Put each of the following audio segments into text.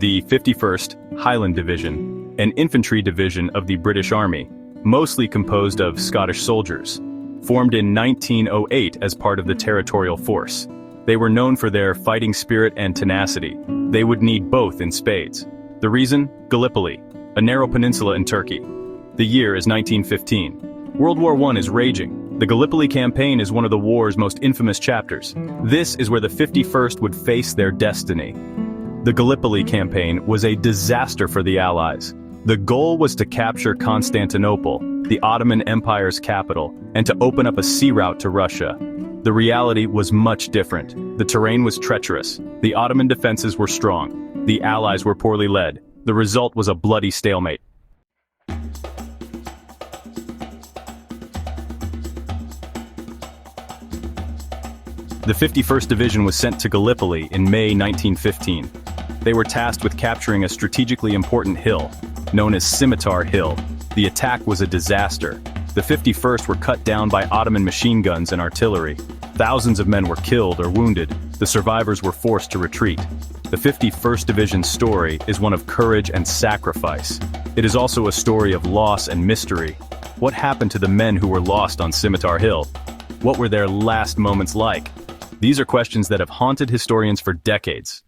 the 51st Highland Division, an infantry division of the British Army, mostly composed of Scottish soldiers, formed in 1908 as part of the territorial force. They were known for their fighting spirit and tenacity. They would need both in spades. The reason? Gallipoli, a narrow peninsula in Turkey. The year is 1915. World War I is raging. The Gallipoli campaign is one of the war's most infamous chapters. This is where the 51st would face their destiny. The Gallipoli campaign was a disaster for the Allies. The goal was to capture Constantinople, the Ottoman Empire's capital, and to open up a sea route to Russia. The reality was much different. The terrain was treacherous. The Ottoman defenses were strong. The Allies were poorly led. The result was a bloody stalemate. The 51st Division was sent to Gallipoli in May 1915. They were tasked with capturing a strategically important hill, known as Scimitar Hill. The attack was a disaster. The 51st were cut down by Ottoman machine guns and artillery. Thousands of men were killed or wounded. The survivors were forced to retreat. The 51st Division's story is one of courage and sacrifice. It is also a story of loss and mystery. What happened to the men who were lost on Scimitar Hill? What were their last moments like? These are questions that have haunted historians for decades.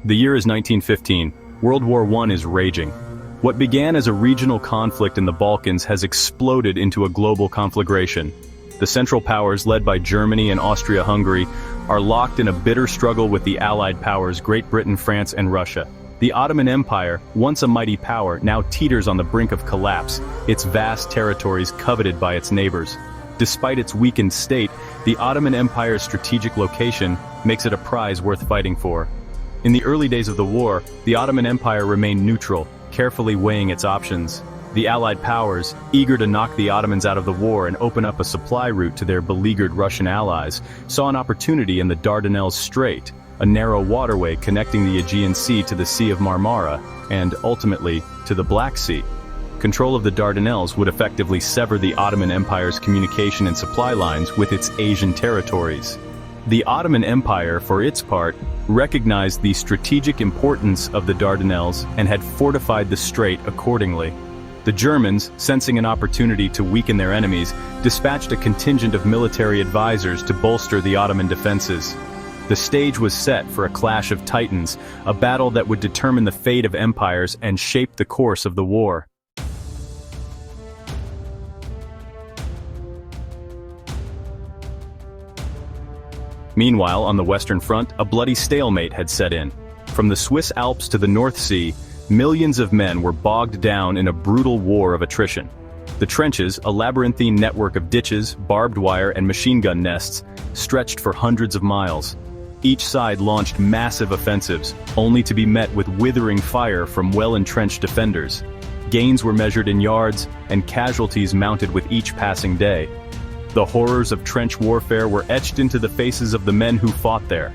The year is 1915. World War I is raging. What began as a regional conflict in the Balkans has exploded into a global conflagration. The Central Powers, led by Germany and Austria-Hungary, are locked in a bitter struggle with the Allied powers Great Britain, France, and Russia. The Ottoman Empire, once a mighty power, now teeters on the brink of collapse, its vast territories coveted by its neighbors. Despite its weakened state, the Ottoman Empire's strategic location makes it a prize worth fighting for. In the early days of the war, the Ottoman Empire remained neutral, carefully weighing its options. The Allied powers, eager to knock the Ottomans out of the war and open up a supply route to their beleaguered Russian allies, saw an opportunity in the Dardanelles Strait, a narrow waterway connecting the Aegean Sea to the Sea of Marmara, and ultimately, to the Black Sea. Control of the Dardanelles would effectively sever the Ottoman Empire's communication and supply lines with its Asian territories. The Ottoman Empire, for its part, recognized the strategic importance of the Dardanelles and had fortified the strait accordingly. The Germans, sensing an opportunity to weaken their enemies, dispatched a contingent of military advisors to bolster the Ottoman defenses. The stage was set for a clash of titans, a battle that would determine the fate of empires and shape the course of the war. Meanwhile, on the Western Front, a bloody stalemate had set in. From the Swiss Alps to the North Sea, millions of men were bogged down in a brutal war of attrition. The trenches, a labyrinthine network of ditches, barbed wire, and machine gun nests, stretched for hundreds of miles. Each side launched massive offensives, only to be met with withering fire from well-entrenched defenders. Gains were measured in yards, and casualties mounted with each passing day. The horrors of trench warfare were etched into the faces of the men who fought there.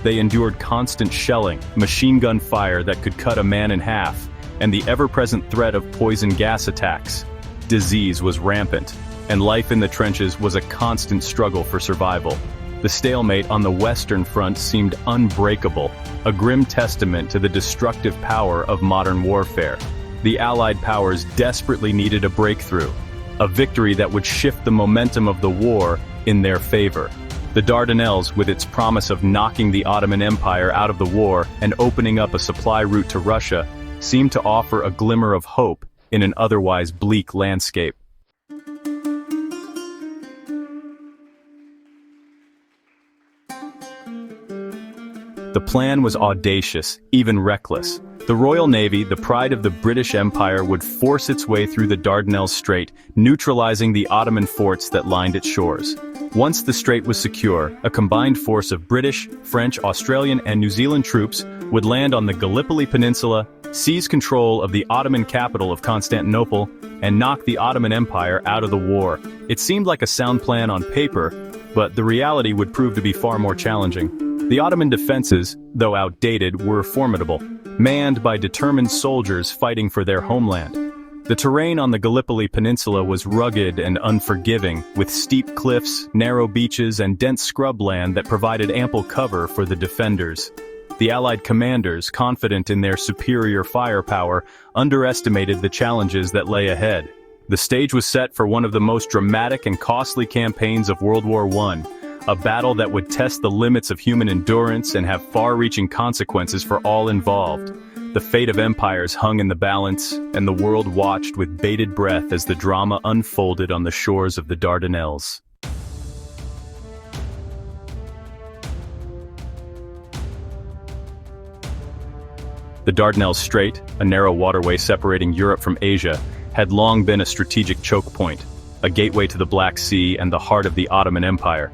They endured constant shelling, machine gun fire that could cut a man in half, and the ever-present threat of poison gas attacks. Disease was rampant, and life in the trenches was a constant struggle for survival. The stalemate on the Western Front seemed unbreakable, a grim testament to the destructive power of modern warfare. The Allied powers desperately needed a breakthrough, a victory that would shift the momentum of the war in their favor. The Dardanelles, with its promise of knocking the Ottoman Empire out of the war and opening up a supply route to Russia, seemed to offer a glimmer of hope in an otherwise bleak landscape. The plan was audacious, even reckless. The Royal Navy, the pride of the British Empire, would force its way through the Dardanelles Strait, neutralizing the Ottoman forts that lined its shores. Once the strait was secure, a combined force of British, French, Australian, and New Zealand troops would land on the Gallipoli Peninsula, seize control of the Ottoman capital of Constantinople, and knock the Ottoman Empire out of the war. It seemed like a sound plan on paper, but the reality would prove to be far more challenging. The Ottoman defenses, though outdated, were formidable, manned by determined soldiers fighting for their homeland. The terrain on the Gallipoli Peninsula was rugged and unforgiving, with steep cliffs, narrow beaches, and dense scrubland that provided ample cover for the defenders. The Allied commanders, confident in their superior firepower, underestimated the challenges that lay ahead. The stage was set for one of the most dramatic and costly campaigns of World War I, a battle that would test the limits of human endurance and have far-reaching consequences for all involved. The fate of empires hung in the balance, and the world watched with bated breath as the drama unfolded on the shores of the Dardanelles. The Dardanelles Strait, a narrow waterway separating Europe from Asia, had long been a strategic choke point, a gateway to the Black Sea and the heart of the Ottoman Empire.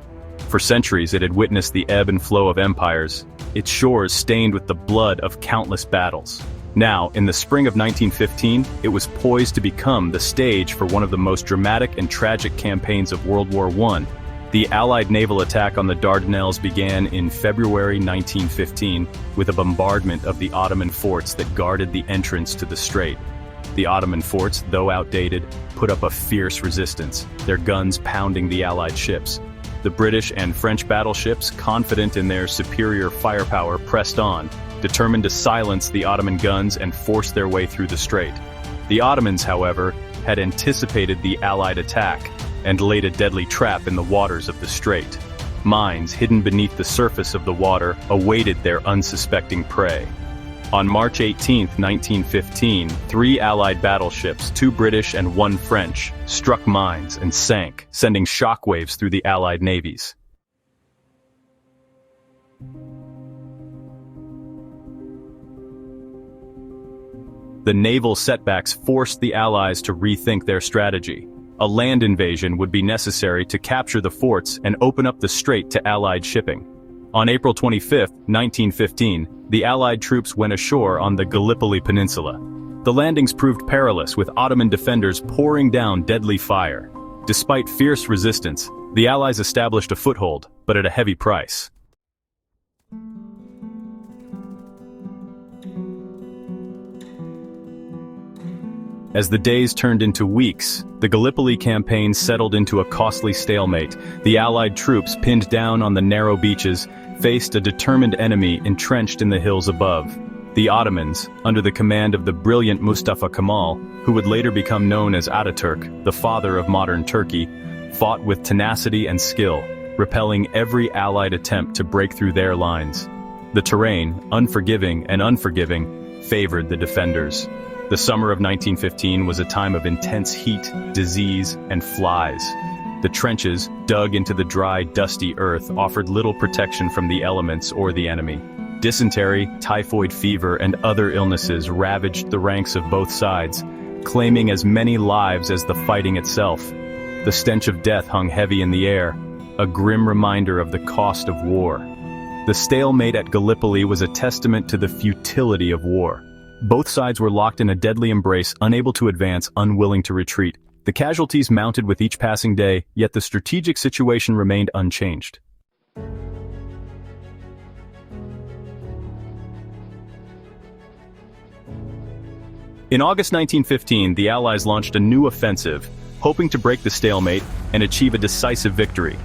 For centuries it had witnessed the ebb and flow of empires, its shores stained with the blood of countless battles. Now, in the spring of 1915, it was poised to become the stage for one of the most dramatic and tragic campaigns of World War I. The Allied naval attack on the Dardanelles began in February 1915 with a bombardment of the Ottoman forts that guarded the entrance to the strait. The Ottoman forts, though outdated, put up a fierce resistance, their guns pounding the Allied ships. The British and French battleships, confident in their superior firepower, pressed on, determined to silence the Ottoman guns and force their way through the strait. The Ottomans, however, had anticipated the Allied attack and laid a deadly trap in the waters of the strait. Mines hidden beneath the surface of the water awaited their unsuspecting prey. On March 18, 1915, 3 Allied battleships, 2 British and 1 French, struck mines and sank, sending shockwaves through the Allied navies. The naval setbacks forced the Allies to rethink their strategy. A land invasion would be necessary to capture the forts and open up the strait to Allied shipping. On April 25, 1915, the Allied troops went ashore on the Gallipoli Peninsula. The landings proved perilous, with Ottoman defenders pouring down deadly fire. Despite fierce resistance, the Allies established a foothold, but at a heavy price. As the days turned into weeks, the Gallipoli campaign settled into a costly stalemate. The Allied troops, pinned down on the narrow beaches, faced a determined enemy entrenched in the hills above. The Ottomans, under the command of the brilliant Mustafa Kemal, who would later become known as Ataturk, the father of modern Turkey, fought with tenacity and skill, repelling every Allied attempt to break through their lines. The terrain, unforgiving and unforgiving, favored the defenders. The summer of 1915 was a time of intense heat, disease, and flies. The trenches, dug into the dry, dusty earth, offered little protection from the elements or the enemy. Dysentery, typhoid fever, and other illnesses ravaged the ranks of both sides, claiming as many lives as the fighting itself. The stench of death hung heavy in the air, a grim reminder of the cost of war. The stalemate at Gallipoli was a testament to the futility of war. Both sides were locked in a deadly embrace, unable to advance, unwilling to retreat. The casualties mounted with each passing day, yet the strategic situation remained unchanged. In August 1915, the Allies launched a new offensive, hoping to break the stalemate and achieve a decisive victory.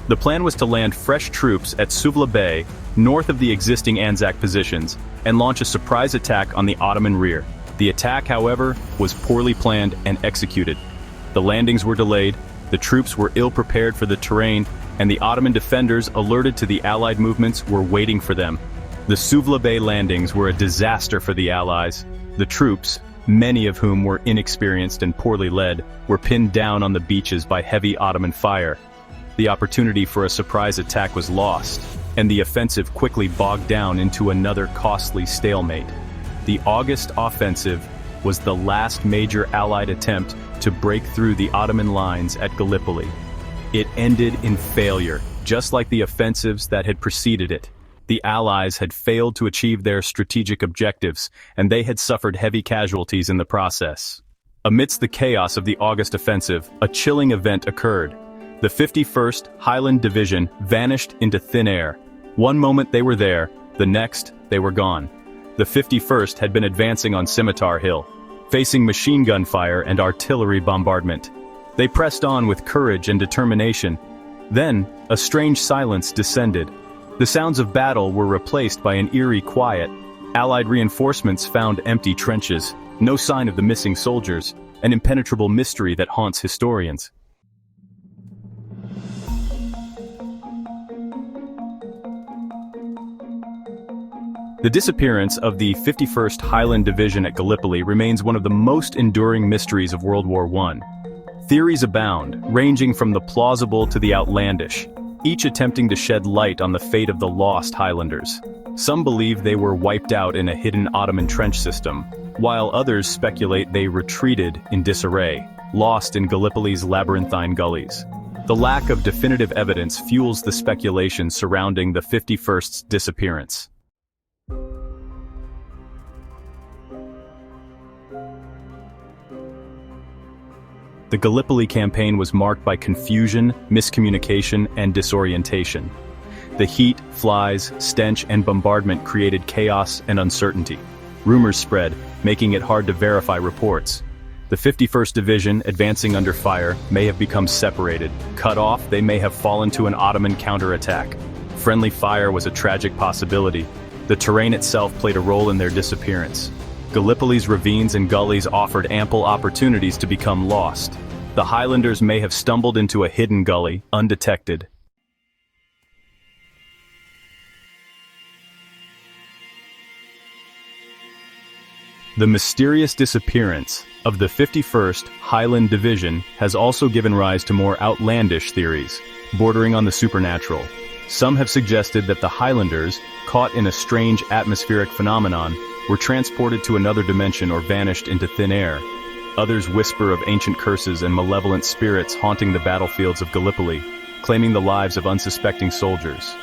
The plan was to land fresh troops at Suvla Bay, north of the existing Anzac positions, and launch a surprise attack on the Ottoman rear. The attack, however, was poorly planned and executed. The landings were delayed, the troops were ill-prepared for the terrain, and the Ottoman defenders, alerted to the Allied movements, were waiting for them. The Suvla Bay landings were a disaster for the Allies. The troops, many of whom were inexperienced and poorly led, were pinned down on the beaches by heavy Ottoman fire. The opportunity for a surprise attack was lost, and the offensive quickly bogged down into another costly stalemate. The August offensive was the last major Allied attempt to break through the Ottoman lines at Gallipoli. It ended in failure, just like the offensives that had preceded it. The Allies had failed to achieve their strategic objectives, and they had suffered heavy casualties in the process. Amidst the chaos of the August offensive, a chilling event occurred. The 51st Highland Division vanished into thin air. One moment they were there, the next they were gone. The 51st had been advancing on Scimitar Hill. facing machine gun fire and artillery bombardment. They pressed on with courage and determination. Then, a strange silence descended. The sounds of battle were replaced by an eerie quiet. Allied reinforcements found empty trenches, no sign of the missing soldiers, an impenetrable mystery that haunts historians. The disappearance of the 51st Highland Division at Gallipoli remains one of the most enduring mysteries of World War I. Theories abound, ranging from the plausible to the outlandish, each attempting to shed light on the fate of the lost Highlanders. Some believe they were wiped out in a hidden Ottoman trench system, while others speculate they retreated in disarray, lost in Gallipoli's labyrinthine gullies. The lack of definitive evidence fuels the speculation surrounding the 51st's disappearance. The Gallipoli campaign was marked by confusion, miscommunication, and disorientation. The heat, flies, stench, and bombardment created chaos and uncertainty. Rumors spread, making it hard to verify reports. The 51st Division, advancing under fire, may have become separated. Cut off, they may have fallen to an Ottoman counterattack. Friendly fire was a tragic possibility. The terrain itself played a role in their disappearance. Gallipoli's ravines and gullies offered ample opportunities to become lost. The Highlanders may have stumbled into a hidden gully, undetected. The mysterious disappearance of the 51st Highland Division has also given rise to more outlandish theories, bordering on the supernatural. Some have suggested that the Highlanders, caught in a strange atmospheric phenomenon, were transported to another dimension or vanished into thin air. Others whisper of ancient curses and malevolent spirits haunting the battlefields of Gallipoli, claiming the lives of unsuspecting soldiers.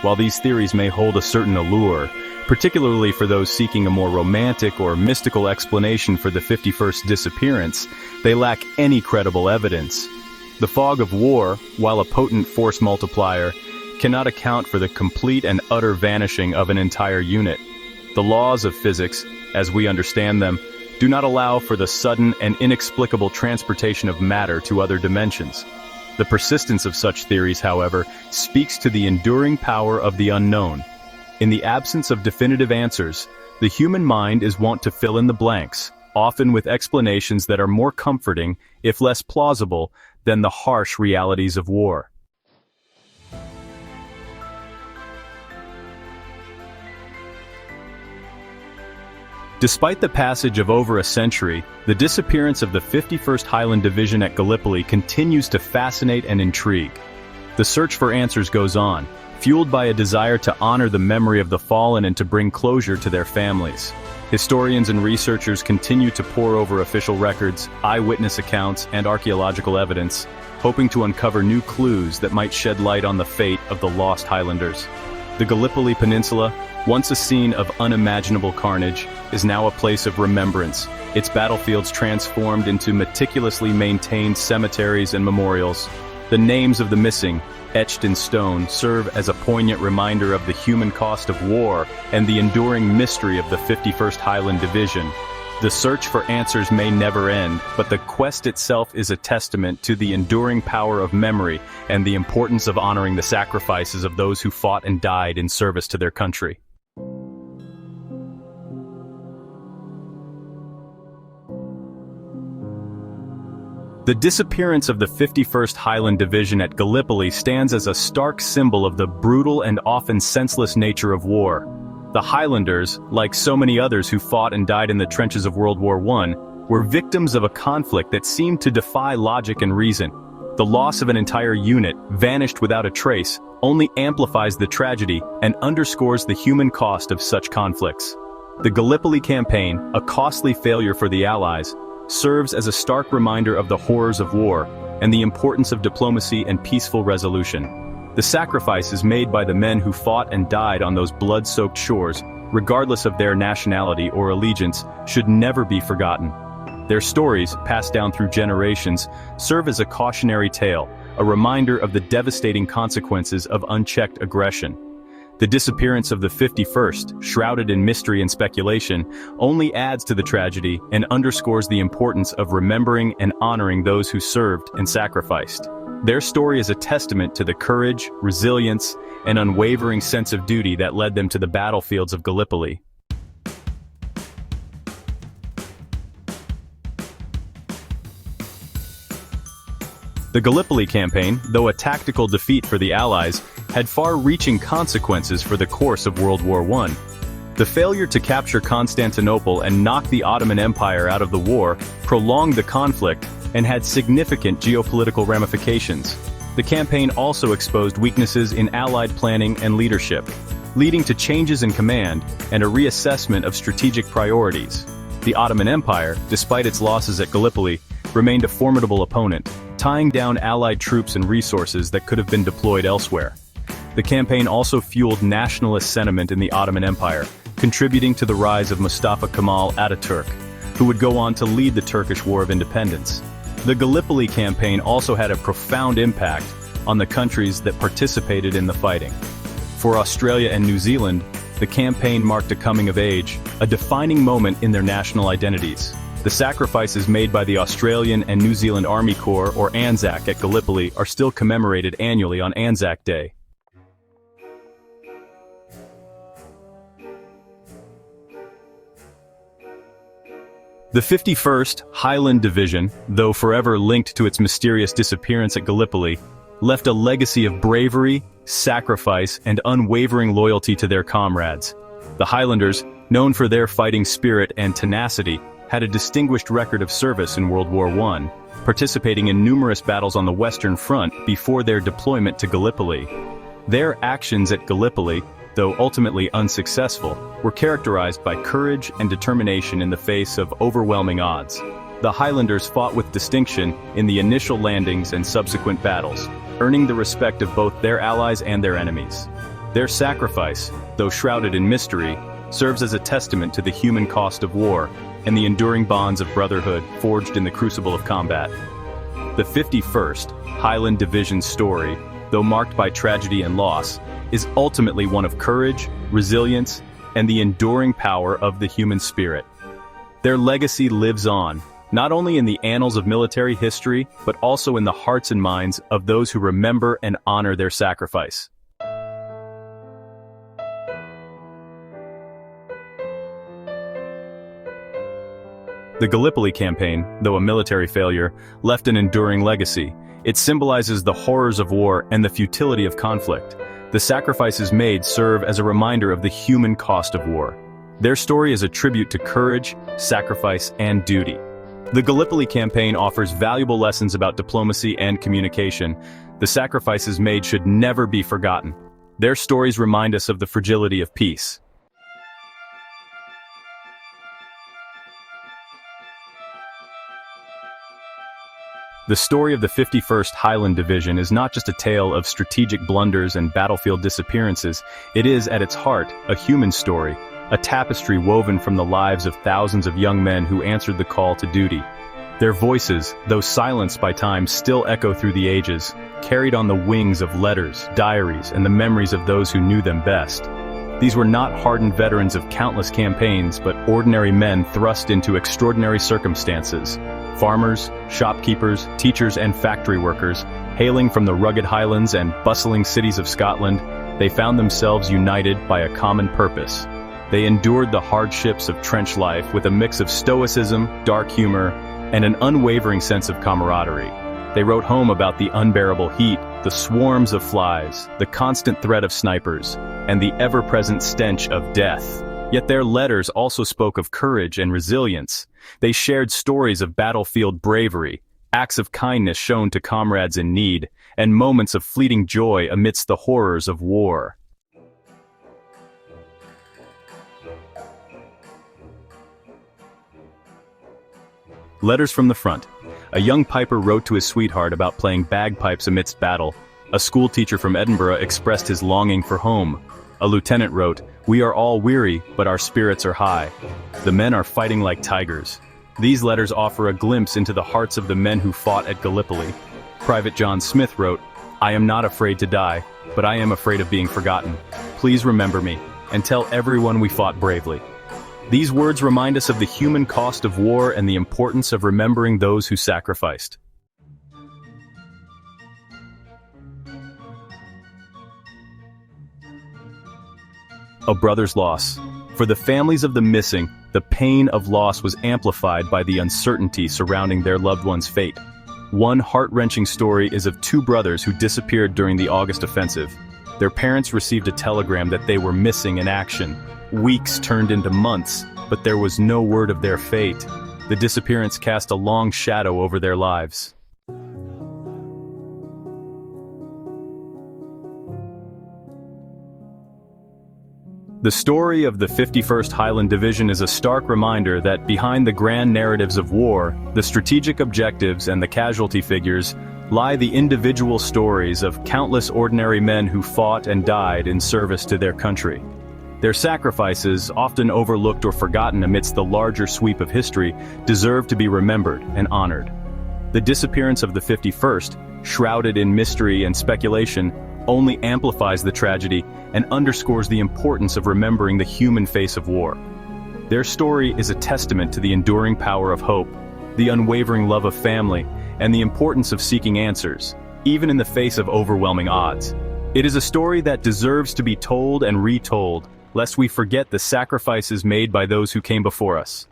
While these theories may hold a certain allure, particularly for those seeking a more romantic or mystical explanation for the 51st disappearance, they lack any credible evidence. The fog of war, while a potent force multiplier, cannot account for the complete and utter vanishing of an entire unit. The laws of physics, as we understand them, do not allow for the sudden and inexplicable transportation of matter to other dimensions. The persistence of such theories, however, speaks to the enduring power of the unknown. In the absence of definitive answers, the human mind is wont to fill in the blanks, often with explanations that are more comforting, if less plausible, than the harsh realities of war. Despite the passage of over a century, the disappearance of the 51st Highland Division at Gallipoli continues to fascinate and intrigue. The search for answers goes on, fueled by a desire to honor the memory of the fallen and to bring closure to their families. Historians and researchers continue to pore over official records, eyewitness accounts, and archaeological evidence, hoping to uncover new clues that might shed light on the fate of the lost Highlanders. The Gallipoli Peninsula, once a scene of unimaginable carnage, is now a place of remembrance, its battlefields transformed into meticulously maintained cemeteries and memorials. The names of the missing, etched in stone, serve as a poignant reminder of the human cost of war and the enduring mystery of the 51st Highland Division. The search for answers may never end, but the quest itself is a testament to the enduring power of memory and the importance of honoring the sacrifices of those who fought and died in service to their country. The disappearance of the 51st Highland Division at Gallipoli stands as a stark symbol of the brutal and often senseless nature of war. The Highlanders, like so many others who fought and died in the trenches of World War I, were victims of a conflict that seemed to defy logic and reason. The loss of an entire unit, vanished without a trace, only amplifies the tragedy and underscores the human cost of such conflicts. The Gallipoli campaign, a costly failure for the Allies, serves as a stark reminder of the horrors of war and the importance of diplomacy and peaceful resolution. The sacrifices made by the men who fought and died on those blood-soaked shores, regardless of their nationality or allegiance, should never be forgotten. Their stories, passed down through generations, serve as a cautionary tale, a reminder of the devastating consequences of unchecked aggression. The disappearance of the 51st, shrouded in mystery and speculation, only adds to the tragedy and underscores the importance of remembering and honoring those who served and sacrificed. Their story is a testament to the courage, resilience, and unwavering sense of duty that led them to the battlefields of Gallipoli. The Gallipoli campaign, though a tactical defeat for the Allies, had far-reaching consequences for the course of World War I. The failure to capture Constantinople and knock the Ottoman Empire out of the war prolonged the conflict and had significant geopolitical ramifications. The campaign also exposed weaknesses in Allied planning and leadership, leading to changes in command and a reassessment of strategic priorities. The Ottoman Empire, despite its losses at Gallipoli, remained a formidable opponent, tying down Allied troops and resources that could have been deployed elsewhere. The campaign also fueled nationalist sentiment in the Ottoman Empire, contributing to the rise of Mustafa Kemal Ataturk, who would go on to lead the Turkish War of Independence. The Gallipoli campaign also had a profound impact on the countries that participated in the fighting. For Australia and New Zealand, the campaign marked a coming of age, a defining moment in their national identities. The sacrifices made by the Australian and New Zealand Army Corps, or ANZAC, at Gallipoli are still commemorated annually on Anzac Day. The 51st Highland Division, though forever linked to its mysterious disappearance at Gallipoli, left a legacy of bravery, sacrifice, and unwavering loyalty to their comrades. The Highlanders, known for their fighting spirit and tenacity, had a distinguished record of service in World War I, participating in numerous battles on the Western Front before their deployment to Gallipoli. Their actions at Gallipoli, though ultimately unsuccessful, were characterized by courage and determination in the face of overwhelming odds. The Highlanders fought with distinction in the initial landings and subsequent battles, earning the respect of both their allies and their enemies. Their sacrifice, though shrouded in mystery, serves as a testament to the human cost of war and the enduring bonds of brotherhood forged in the crucible of combat. The 51st Highland Division's story, though marked by tragedy and loss, is ultimately one of courage, resilience, and the enduring power of the human spirit. Their legacy lives on, not only in the annals of military history, but also in the hearts and minds of those who remember and honor their sacrifice. The Gallipoli campaign, though a military failure, left an enduring legacy. It symbolizes the horrors of war and the futility of conflict. The sacrifices made serve as a reminder of the human cost of war. Their story is a tribute to courage, sacrifice, and duty. The Gallipoli campaign offers valuable lessons about diplomacy and communication. The sacrifices made should never be forgotten. Their stories remind us of the fragility of peace. The story of the 51st Highland Division is not just a tale of strategic blunders and battlefield disappearances. It is, at its heart, a human story, a tapestry woven from the lives of thousands of young men who answered the call to duty. Their voices, though silenced by time, still echo through the ages, carried on the wings of letters, diaries, and the memories of those who knew them best. These were not hardened veterans of countless campaigns, but ordinary men thrust into extraordinary circumstances. Farmers, shopkeepers, teachers, and factory workers, hailing from the rugged highlands and bustling cities of Scotland, they found themselves united by a common purpose. They endured the hardships of trench life with a mix of stoicism, dark humor, and an unwavering sense of camaraderie. They wrote home about the unbearable heat, the swarms of flies, the constant threat of snipers, and the ever-present stench of death. Yet their letters also spoke of courage and resilience. They shared stories of battlefield bravery, acts of kindness shown to comrades in need, and moments of fleeting joy amidst the horrors of war. Letters from the front. A young piper wrote to his sweetheart about playing bagpipes amidst battle. A schoolteacher from Edinburgh expressed his longing for home. A lieutenant wrote, "We are all weary, but our spirits are high. The men are fighting like tigers." These letters offer a glimpse into the hearts of the men who fought at Gallipoli. Private John Smith wrote, I am not afraid to die, but I am afraid of being forgotten. Please remember me, and tell everyone we fought bravely. These words remind us of the human cost of war and the importance of remembering those who sacrificed. A brother's loss. For the families of the missing, the pain of loss was amplified by the uncertainty surrounding their loved one's fate. One heart-wrenching story is of two brothers who disappeared during the August offensive. Their parents received a telegram that they were missing in action. Weeks turned into months, but there was no word of their fate. The disappearance cast a long shadow over their lives. The story of the 51st Highland Division is a stark reminder that behind the grand narratives of war, the strategic objectives and the casualty figures, lie the individual stories of countless ordinary men who fought and died in service to their country. Their sacrifices, often overlooked or forgotten amidst the larger sweep of history, deserve to be remembered and honored. The disappearance of the 51st, shrouded in mystery and speculation, only amplifies the tragedy and underscores the importance of remembering the human face of war. Their story is a testament to the enduring power of hope, the unwavering love of family, and the importance of seeking answers, even in the face of overwhelming odds. It is a story that deserves to be told and retold, lest we forget the sacrifices made by those who came before us.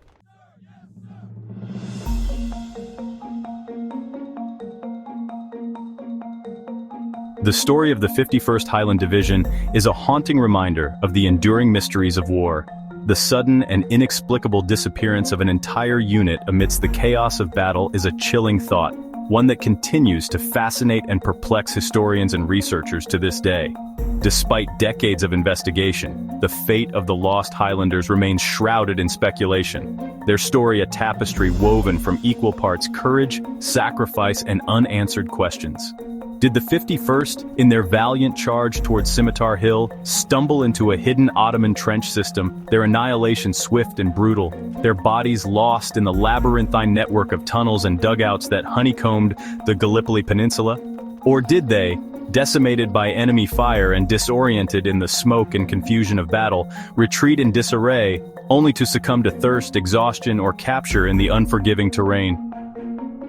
The story of the 51st Highland Division is a haunting reminder of the enduring mysteries of war. The sudden and inexplicable disappearance of an entire unit amidst the chaos of battle is a chilling thought, one that continues to fascinate and perplex historians and researchers to this day. Despite decades of investigation, the fate of the lost Highlanders remains shrouded in speculation, their story a tapestry woven from equal parts courage, sacrifice, and unanswered questions. Did the 51st, in their valiant charge towards Scimitar Hill, stumble into a hidden Ottoman trench system, their annihilation swift and brutal, their bodies lost in the labyrinthine network of tunnels and dugouts that honeycombed the Gallipoli Peninsula? Or did they, decimated by enemy fire and disoriented in the smoke and confusion of battle, retreat in disarray, only to succumb to thirst, exhaustion, or capture in the unforgiving terrain?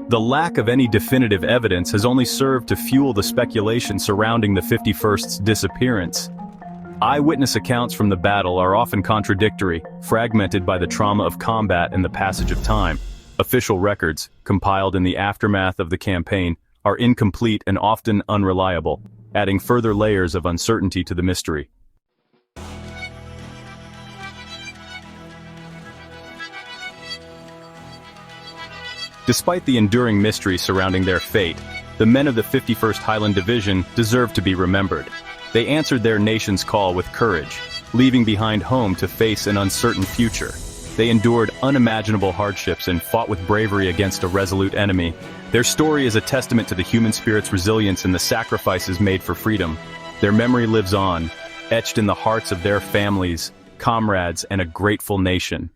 The lack of any definitive evidence has only served to fuel the speculation surrounding the 51st's disappearance. Eyewitness accounts from the battle are often contradictory, fragmented by the trauma of combat and the passage of time. Official records, compiled in the aftermath of the campaign, are incomplete and often unreliable, adding further layers of uncertainty to the mystery. Despite the enduring mystery surrounding their fate, the men of the 51st Highland Division deserve to be remembered. They answered their nation's call with courage, leaving behind home to face an uncertain future. They endured unimaginable hardships and fought with bravery against a resolute enemy. Their story is a testament to the human spirit's resilience and the sacrifices made for freedom. Their memory lives on, etched in the hearts of their families, comrades, and a grateful nation.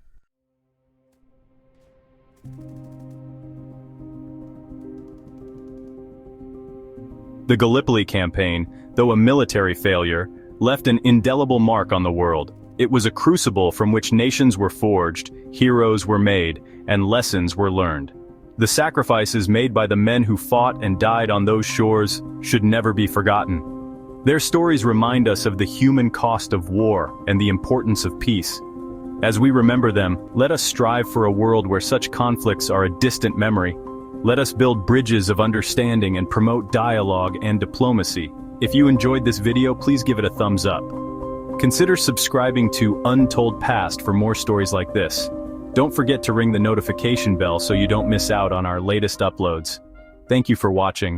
The Gallipoli campaign, though a military failure, left an indelible mark on the world. It was a crucible from which nations were forged, heroes were made, and lessons were learned. The sacrifices made by the men who fought and died on those shores should never be forgotten. Their stories remind us of the human cost of war and the importance of peace. As we remember them, let us strive for a world where such conflicts are a distant memory. Let us build bridges of understanding and promote dialogue and diplomacy. If you enjoyed this video, please give it a thumbs up. Consider subscribing to Untold Past for more stories like this. Don't forget to ring the notification bell so you don't miss out on our latest uploads. Thank you for watching.